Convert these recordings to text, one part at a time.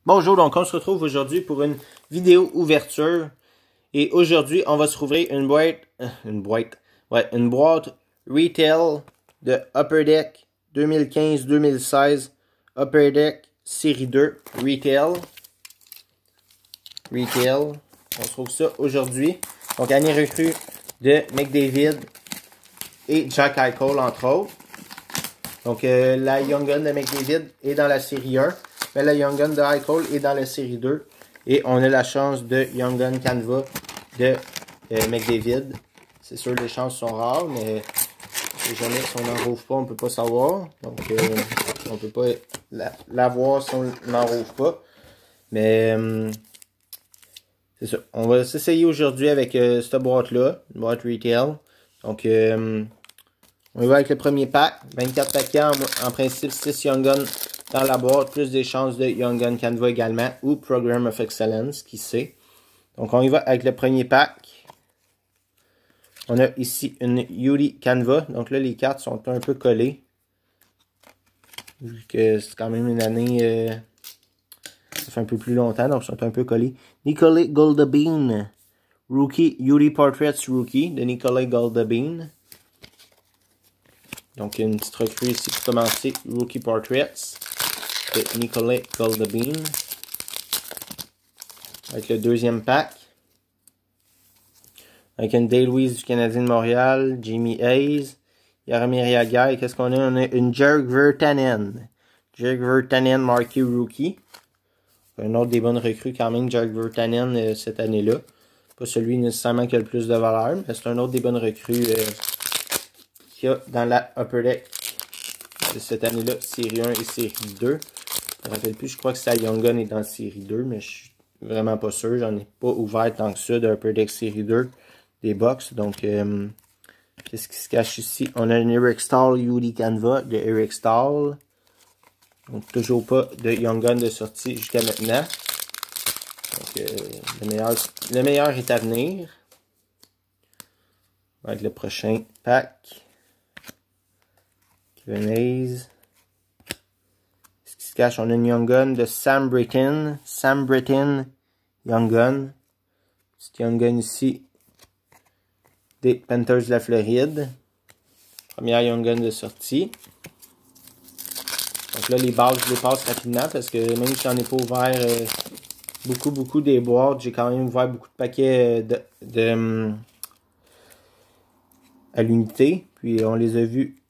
Bonjour, donc on se retrouve aujourd'hui pour une vidéo ouverture. Et aujourd'hui, on va se rouvrir une boîte retail de Upper Deck 2015-2016. Upper Deck série 2 retail. On se trouve ça aujourd'hui. Donc, année recrue de McDavid et Jack Eichel, entre autres. Donc, la Young Gun de McDavid est dans la série 1. Mais la Young Gun de Eichel est dans la série 2. Et on a la chance de Young Gun Canva de McDavid. C'est sûr, les chances sont rares, mais jamais si on n'en rouvre pas, on ne peut pas savoir. Donc, on ne peut pas l'avoir si on n'en rouvre pas. Mais, c'est ça. On va s'essayer aujourd'hui avec cette boîte-là, une boîte retail. Donc, on va avec le premier pack. 24 paquets, en principe 6 Young Gun dans la boîte, plus des chances de Young Gun Canva également, ou Program of Excellence, qui sait. Donc, on y va avec le premier pack. On a ici une Yuri Canva. Donc là, les cartes sont un peu collées. Vu que c'est quand même une année... ça fait un peu plus longtemps, donc ils sont un peu collés. Nikolai Goldabin. Rookie, Yuri Portraits Rookie de Nikolai Goldabin. Donc, une petite recrue ici pour commencer. Rookie Portraits de Nikolai Goldabin. Avec le deuxième pack. Avec une Day-Louise du Canadien de Montréal. Jamie Hayes. Jaromir Jagr. Et qu'est-ce qu'on a? On a une Jörg Virtanen. Jörg Virtanen marqué Rookie. Un autre des bonnes recrues quand même, Jörg Virtanen cette année-là. Pas celui nécessairement qui a le plus de valeur, mais c'est un autre des bonnes recrues qu'il y a dans la Upper Deck de cette année-là, série 1 et série 2. Je me rappelle plus, je crois que c'est Young Gun est dans série 2, mais je suis vraiment pas sûr. J'en ai pas ouvert tant que ça de Upper Deck série 2 des box. Donc, qu'est-ce qui se cache ici? On a une Eric Stahl Yuri Canva de Eric Stahl. Donc, toujours pas de Young Gun de sortie jusqu'à maintenant. Donc, le meilleur est à venir. Avec le prochain pack. Kevin Hayes. Qu'est-ce qui se cache? On a une Young Gun de Sam Brittain. Sam Brittain Young Gun. Petite Young Gun ici. Des Panthers de la Floride. Première Young Gun de sortie. Donc là, les bases, je les passe rapidement parce que même si j'en ai pas ouvert beaucoup des boîtes, j'ai quand même ouvert beaucoup de paquets à l'unité. Puis on les a vus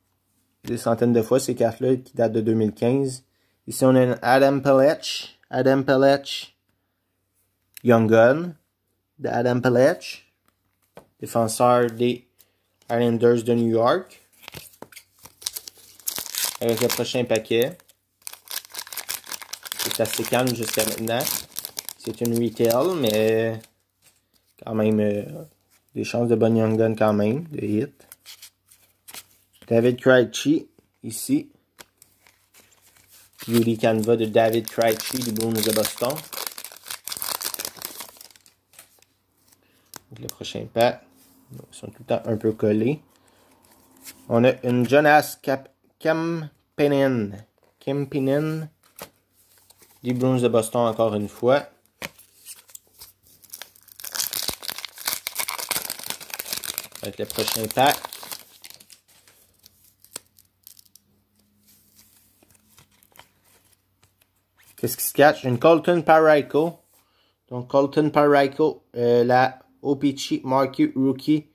des centaines de fois, ces cartes-là qui datent de 2015. Ici, on a une Adam Pelech. Adam Pelech Young Gun de Adam Pelech. Défenseur des Islanders de New York. Avec le prochain paquet. C'est assez calme jusqu'à maintenant. C'est une retail, mais quand même des chances de bonne Young Gun quand même, de hit. David Krejci, ici. Yuri Canva de David Krejci du Bruins de Boston. Donc, le prochain pack. Ils sont tout le temps un peu collés. On a une Jonas Kemppainen du Bruins de Boston encore une fois. Avec le prochain pack. Qu'est-ce qui se cache? Une Colton Parayko. Donc Colton Parayko, la OPC Marquee Rookie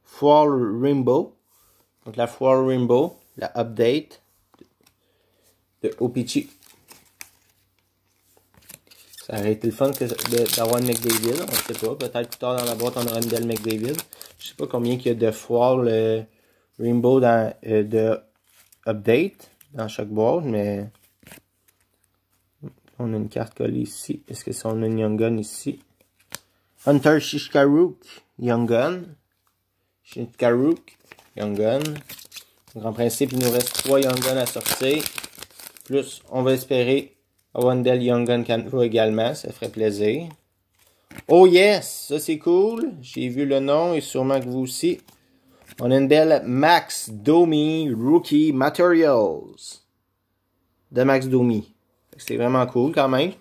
Fall Rainbow. Donc la Fall Rainbow, la update de OPC. Ça aurait été le fun d'avoir une McDavid, on ne sait pas. Peut-être plus tard dans la boîte, on aura une belle McDavid. Je sais pas combien il y a de Fall Rainbow de update dans chaque boîte, mais on a une carte collée ici. Est-ce que c'est on a une Young Gun ici? Hunter Shishkaruk Young Gun. Shishkaruk Young Gun. Donc en principe, il nous reste 3 Young Gun à sortir. Plus, on va espérer avoir une belle Young Gun Canva également. Ça ferait plaisir. Oh yes! Ça c'est cool. J'ai vu le nom et sûrement que vous aussi. On a une belle Max Domi Rookie Materials. De Max Domi. C'est vraiment cool quand même.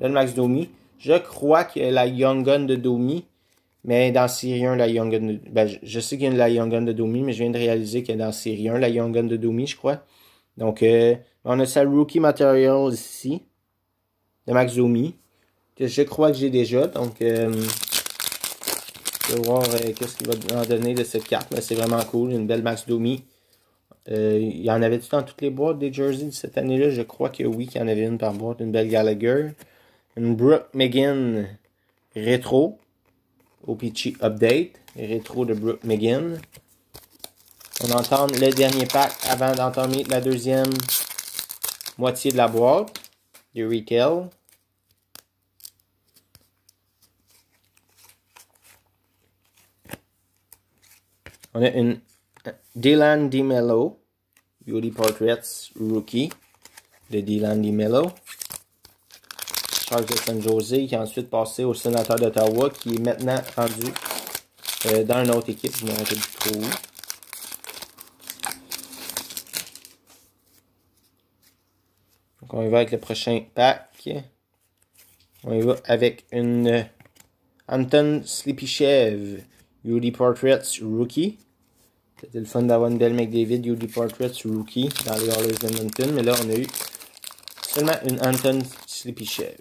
Belle Max Domi. Je crois qu'il y a la Young Gun de Domi. Mais dans série 1, la Young Gun de... Ben, je sais qu'il y a la Young Gun de Domi, mais je viens de réaliser qu'il y a dans série 1, la Young Gun de Domi, je crois. Donc, on a sa Rookie Material ici. De Max Domi. Que je crois que j'ai déjà. Donc, je vais voir qu'est-ce qu'il va en donner de cette carte. Mais c'est vraiment cool. Une belle Max Domi. Il y en avait-tu dans toutes les boîtes des jerseys de cette année-là? Je crois que oui, qu'il y en avait une par boîte. Une belle Gallagher. Une Brooke McGinn rétro. OPC Update. Rétro de Brooke McGinn. On entend le dernier pack avant d'entamer la deuxième moitié de la boîte. Du retail. On a une Dylan DeMello, Beauty Portraits Rookie de Dylan DeMello. Charles de San Jose qui a ensuite passé au Sénateur d'Ottawa qui est maintenant rendu dans une autre équipe. Je me rappelle plus trop où. Donc on y va avec le prochain pack. On y va avec une Anton Slepyshev, Beauty Portraits Rookie. C'était le fun d'avoir une belle McDavid Beauty Portraits Rookie dans les Oilers d'Edmonton. Mais là, on a eu seulement une Anton Slepyshev.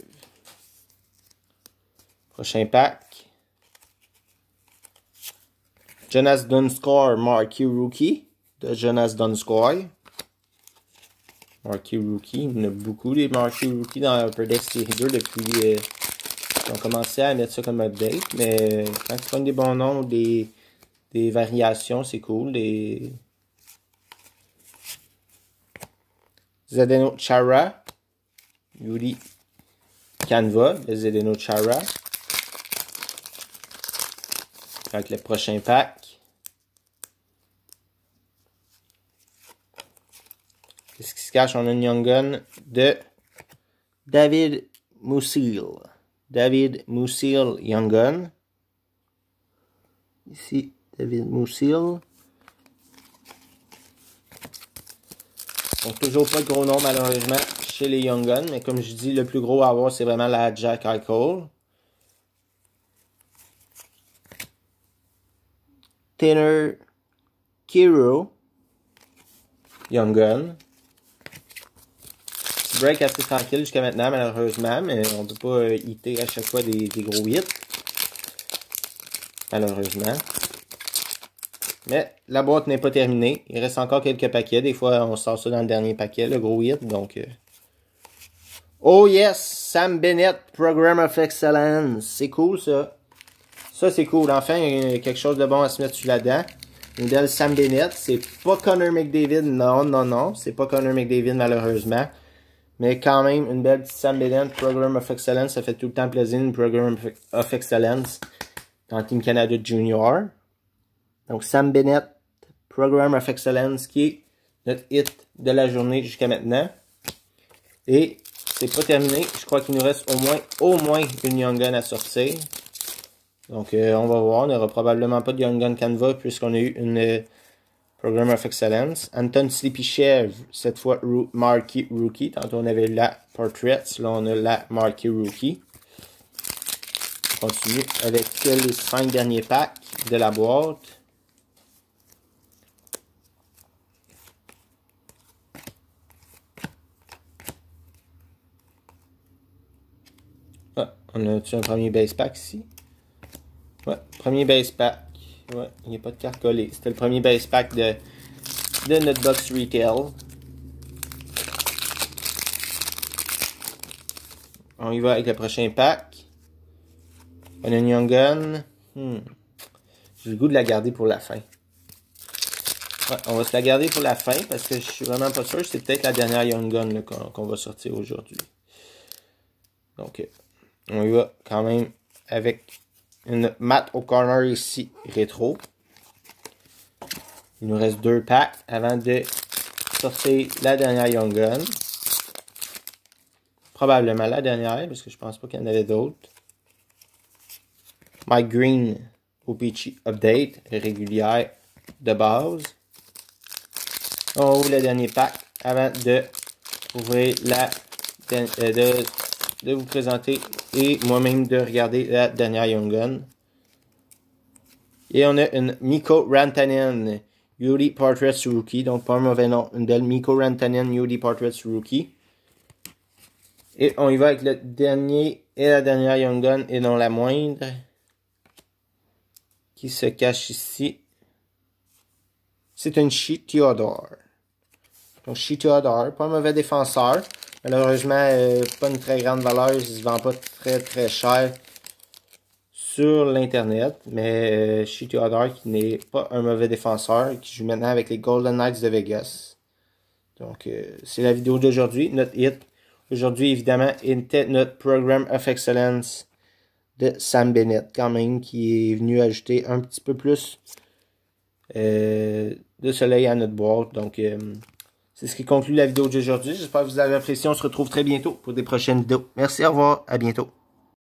Prochain pack. Jonas Donskoi Marquee Rookie de Jonas Donskoi. Marquee Rookie. Il y en a beaucoup des Marquee Rookie dans Upper Deck Series 2 depuis qu'ils ont commencé à mettre ça comme update. Mais quand tu prends des bons noms, des variations, c'est cool. Des Zdeno Chara. Yuri Canva de Zdeno Chara. Avec le prochain pack. Qu'est-ce qui se cache? On a une Young Gun de David Musil. David Musil Young Gun. Ici, David Musil. Donc, toujours pas de gros nom, malheureusement, chez les Young Guns. Mais comme je dis, le plus gros à avoir, c'est vraiment la Jack Eichel. Tanner Kiro. Young Gun. Petit break assez tranquille jusqu'à maintenant, malheureusement. Mais on ne peut pas hitter à chaque fois des gros hits. Malheureusement. Mais la boîte n'est pas terminée. Il reste encore quelques paquets. Des fois, on sort ça dans le dernier paquet, le gros hit. Donc, oh yes! Sam Bennett, Program of Excellence. C'est cool, ça. Ça, c'est cool. Enfin, il y a quelque chose de bon à se mettre sur la dent. Une belle Sam Bennett. C'est pas Connor McDavid. Non, non, non. C'est pas Connor McDavid, malheureusement. Mais quand même, une belle petite Sam Bennett, Program of Excellence. Ça fait tout le temps plaisir, une Program of Excellence dans Team Canada Junior. Donc, Sam Bennett, Program of Excellence, qui est notre hit de la journée jusqu'à maintenant. Et c'est pas terminé. Je crois qu'il nous reste au moins une Young Gun à sortir. Donc, on va voir. On n'aura probablement pas de Young Gun Canva puisqu'on a eu une Program of Excellence. Anton Slepyshev, cette fois Marquee Rookie. Tantôt, on avait la Portraits. Là, on a la Marquee Rookie. On continue avec les 5 derniers packs de la boîte. Ah, on a-tu un premier base pack ici? Ouais, premier base pack. Ouais, il n'y a pas de carte collée. C'était le premier base pack de notre box retail. On y va avec le prochain pack. On a une Young Gun. J'ai le goût de la garder pour la fin. Ouais, on va se la garder pour la fin parce que je suis vraiment pas sûr. C'est peut-être la dernière Young Gun qu'on va sortir aujourd'hui. Donc, on y va quand même avec une Matt O'Connor ici, rétro. Il nous reste 2 packs avant de sortir la dernière Young Gun. Probablement la dernière, parce que je pense pas qu'il y en avait d'autres. Mike Green, OPC Update, régulière de base. On ouvre le dernier pack avant de ouvrir de vous présenter et moi-même de regarder la dernière Young Gun. Et on a une Mikko Rantanen Yuri Portraits Rookie. Donc, pas un mauvais nom. Une belle Mikko Rantanen Yuri Portraits Rookie. Et on y va avec le dernier et la dernière Young Gun, et non la moindre, qui se cache ici. C'est une Shea Theodore. Donc, Shea Theodore, pas un mauvais défenseur. Malheureusement, pas une très grande valeur. Il se vend pas très cher sur l'internet. Mais Shea Theodore, qui n'est pas un mauvais défenseur, qui joue maintenant avec les Golden Knights de Vegas. Donc, c'est la vidéo d'aujourd'hui. Notre hit aujourd'hui, évidemment, était notre Program of Excellence de Sam Bennett, quand même, qui est venu ajouter un petit peu plus de soleil à notre boîte. Donc, c'est ce qui conclut la vidéo d'aujourd'hui. J'espère que vous avez apprécié. On se retrouve très bientôt pour des prochaines vidéos. Merci, au revoir, à bientôt.